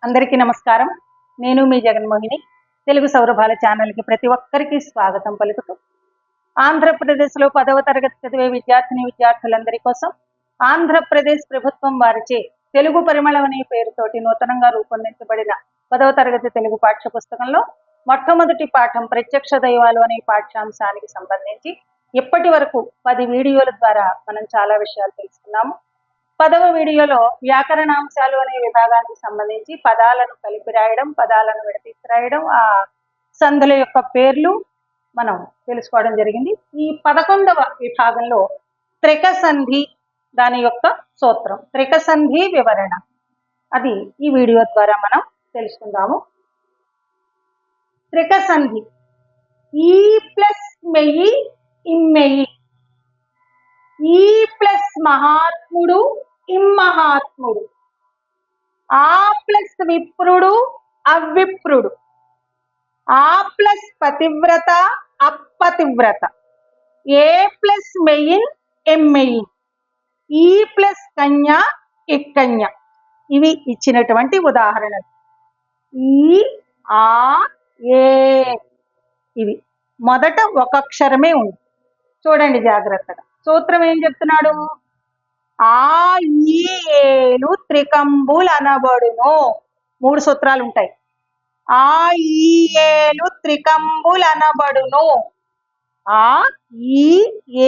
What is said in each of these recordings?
అందరికీ నమస్కారం. నేను మీ జగన్మోహిని. తెలుగు సౌరభాల ఛానల్కి ప్రతి ఒక్కరికి స్వాగతం పలుకుతూ, ఆంధ్రప్రదేశ్లో 10వ తరగతి చదివే విద్యార్థులందరి కోసం ఆంధ్రప్రదేశ్ ప్రభుత్వం వారిచే తెలుగు పరిమళం అనే పేరుతోటి నూతనంగా రూపొందించబడిన 10వ తరగతి తెలుగు పాఠ్య పుస్తకంలో మొట్టమొదటి పాఠం ప్రత్యక్ష దైవాలు అనే పాఠ్యాంశానికి సంబంధించి ఇప్పటి వరకు 10 వీడియోల ద్వారా మనం చాలా విషయాలు తెలుసుకున్నాము. 10వ వీడియోలో వ్యాకరణాంశాలు అనే విభాగానికి సంబంధించి పదాలను కలిపి రాయడం, పదాలను విడదీసి రాయడం, ఆ సంధుల యొక్క పేర్లు మనం తెలుసుకోవడం జరిగింది. ఈ 11వ విభాగంలో త్రిక సంధి, దాని యొక్క సూత్రం, త్రిక సంధి వివరణ, అది ఈ వీడియో ద్వారా మనం తెలుసుకుందాము. త్రిక సంధి: ఈ ప్లస్ మెయ్యి ఇమ్మెయ్యి, ఈ ప్లస్ మహాత్ముడు ఇమ్మహాత్ముడు, ఆ ప్లస్ విప్రుడు అవిప్రుడు, ఆ ప్లస్ పతివ్రత అపతివ్రత, ఏ ప్లస్ మెయిన్ ఎమ్మెయిన్, ఈ ప్లస్ కన్య ఇక్కన్య. ఇవి ఇచ్చినటువంటి ఉదాహరణలు. ఈ ఆ ఏ ఇవి మొదట ఒక అక్షరమే ఉంది. చూడండి జాగ్రత్తగా. సూత్రం ఏం చెప్తున్నాడు? ఆ ఈ ఏలు త్రికంబులు అనబడును. 3 సూత్రాలు ఉంటాయి. ఆ ఈ ఏలు త్రికంబులు అనబడును. ఆ ఈ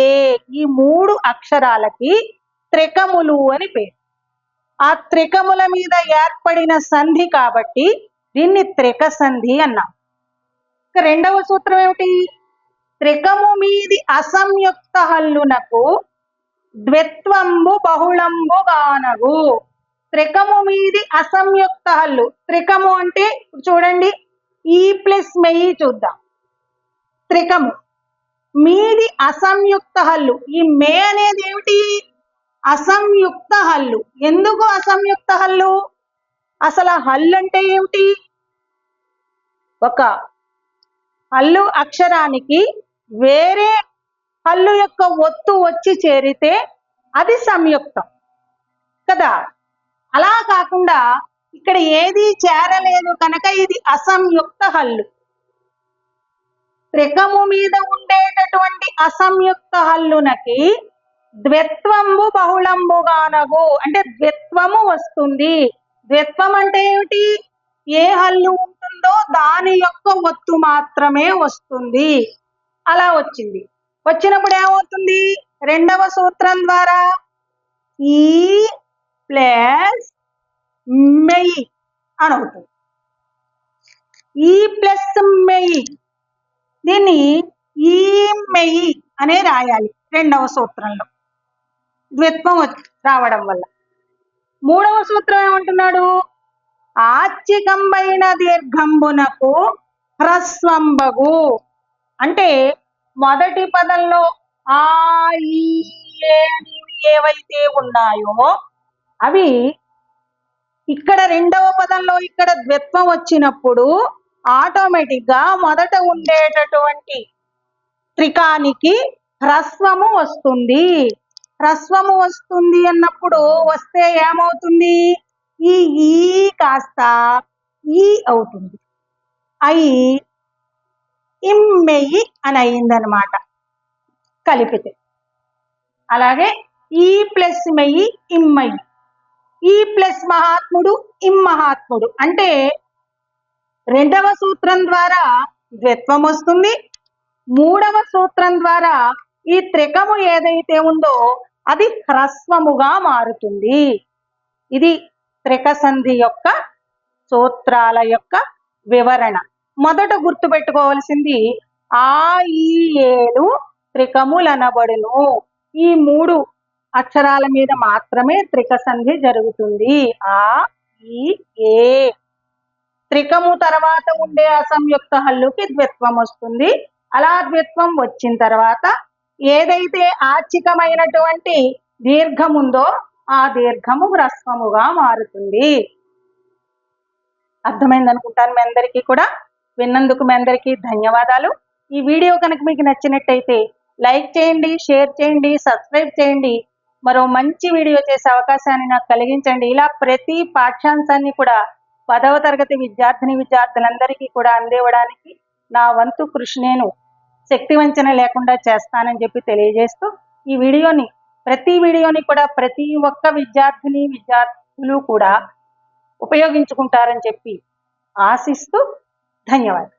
ఏ ఈ 3 అక్షరాలకి త్రికములు అని పేరు. ఆ త్రికముల మీద ఏర్పడిన సంధి కాబట్టి దీన్ని త్రిక సంధి అన్నాం. ఇక రెండవ సూత్రం ఏమిటి? త్రికము మీది అసంయుక్త హల్లునకు ద్విత్వంబు బహుళంబు గానగు. త్రికము మీది అసంయుక్త హల్లు. త్రికము అంటే చూడండి, ఈ ప్లస్ మెయ్యి చూద్దాం. త్రికము మీది అసంయుక్త హల్లు. ఈ మే అనేది ఏమిటి? అసంయుక్త హల్లు. ఎందుకు అసంయుక్త హల్లు? అసలు హల్లు అంటే ఏమిటి? ఒక హల్లు అక్షరానికి వేరే హల్లు యొక్క ఒత్తు వచ్చి చేరితే అది సంయుక్తం కదా. అలా కాకుండా ఇక్కడ ఏది చేరలేదు కనుక ఇది అసంయుక్త హల్లు. త్రికము మీద ఉండేటటువంటి అసంయుక్త హల్లునకి ద్విత్వంబు బహుళంబుగానగు అంటే ద్విత్వము వస్తుంది. ద్విత్వం అంటే ఏమిటి? ఏ హల్లు ఉంటుందో దాని యొక్క ఒత్తు మాత్రమే వస్తుంది. అలా వచ్చింది. వచ్చినప్పుడు ఏమవుతుంది? రెండవ సూత్రం ద్వారా ఈ ప్లస్ మెయ్యి అని అవుతుంది. ఈ ప్లస్ మెయ్యి, దీన్ని ఈ మెయ్యి అనే రాయాలి రెండవ సూత్రంలో, ద్విత్వం రావడం వల్ల. మూడవ సూత్రం ఏమంటున్నాడు? ఆచ్చికంబైన దీర్ఘంబునకు హ్రస్వంబగు. అంటే మొదటి పదంలో ఆ ఈ ఏవైతే ఉన్నాయో అవి ఇక్కడ రెండవ పదంలో ఇక్కడ ద్విత్వం వచ్చినప్పుడు ఆటోమేటిక్ గా మొదట ఉండేటటువంటి త్రికానికి హ్రస్వము వస్తుంది. హ్రస్వము వస్తుంది అన్నప్పుడు వస్తే ఏమవుతుంది? ఈ కాస్త ఈ అవుతుంది. అయి ఇమ్మెయ్యి అని అయిందనమాట కలిపితే. అలాగే ఈ ప్లస్ మెయ్యి ఇమ్మయ్యి, ఈ ప్లస్ మహాత్ముడు ఇమ్మహాత్ముడు. అంటే రెండవ సూత్రం ద్వారా ద్విత్వం వస్తుంది. మూడవ సూత్రం ద్వారా ఈ త్రికము ఏదైతే ఉందో అది హ్రస్వముగా మారుతుంది. ఇది త్రిక సంధి యొక్క సూత్రాల యొక్క వివరణ. మొదట గుర్తుపెట్టుకోవాల్సింది ఆ ఈ ఏలు త్రికములనబడును. ఈ 3 అక్షరాల మీద మాత్రమే త్రిక సంధి జరుగుతుంది. ఆ ఈ ఏ. త్రికము తర్వాత ఉండే అసంయుక్త హల్లుకి ద్విత్వం వస్తుంది. అలా ద్విత్వం వచ్చిన తర్వాత ఏదైతే ఆచ్చికమైనటువంటి దీర్ఘం ఉందో ఆ దీర్ఘము హ్రస్వముగా మారుతుంది. అర్థమైంది అనుకుంటాను మీ అందరికీ కూడా. విన్నందుకు మీ అందరికీ ధన్యవాదాలు. ఈ వీడియో కనుక మీకు నచ్చినట్టయితే లైక్ చేయండి, షేర్ చేయండి, సబ్స్క్రైబ్ చేయండి. మరో మంచి వీడియో చేసే అవకాశాన్ని నాకు కలిగించండి. ఇలా ప్రతి పాఠ్యాంశాన్ని కూడా 10వ తరగతి విద్యార్థులందరికీ కూడా అందివ్వడానికి నా వంతు కృషి నేను శక్తివంచన లేకుండా చేస్తానని చెప్పి తెలియజేస్తూ ఈ వీడియోని కూడా ప్రతి ఒక్క విద్యార్థులు కూడా ఉపయోగించుకుంటారని చెప్పి ఆశిస్తూ ధన్యవాదాలు.